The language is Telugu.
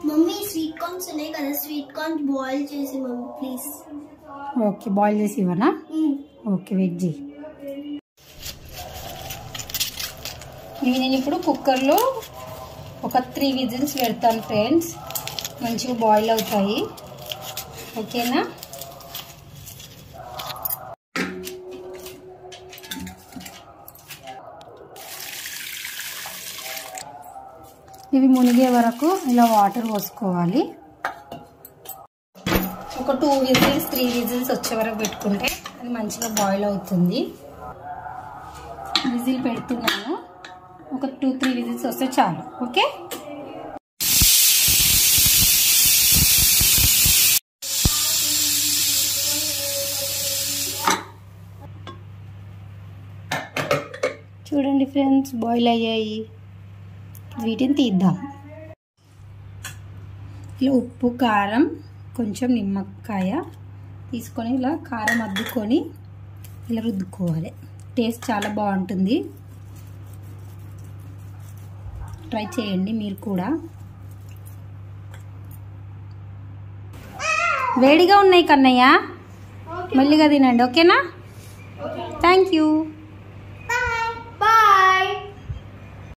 మమ్మీ స్వీట్ కార్న్స్ ఉన్నాయి కదా, స్వీట్ కార్న్స్ బాయిల్ చేసి మమ్మీ ప్లీజ్. ఓకే, బాయిల్ చేసి ఇవ్వనా? ఓకే, వెయిట్ చేయి. ఇవి నేను ఇప్పుడు కుక్కర్లో ఒక 3 విజిల్స్ పెడతాను ఫ్రెండ్స్. మంచిగా బాయిల్ అవుతాయి. ఓకేనా? ఇవి మునిగే వరకు ఇలా వాటర్ పోసుకోవాలి. ఒక 2 విజిల్స్ 3 విజిల్స్ వచ్చే వరకు పెట్టుకుంటే అది మంచిగా బాయిల్ అవుతుంది. విజిల్ పెడుతున్నాను. ఒక 2-3 విజిల్స్ వస్తే చాలు. ఓకే, చూడండి ఫ్రెండ్స్, బాయిల్ అయ్యాయి. వీటిని తీద్దాం. ఇలా ఉప్పు, కారం, కొంచెం నిమ్మకాయ తీసుకొని ఇలా కారం అద్దుకొని ఇలా రుద్దుకోవాలి. టేస్ట్ చాలా బాగుంటుంది. ట్రై చేయండి మీరు కూడా. వేడిగా ఉన్నాయి కన్నయ్య, మెల్లిగా తినండి. ఓకేనా? Thank you. బాయ్.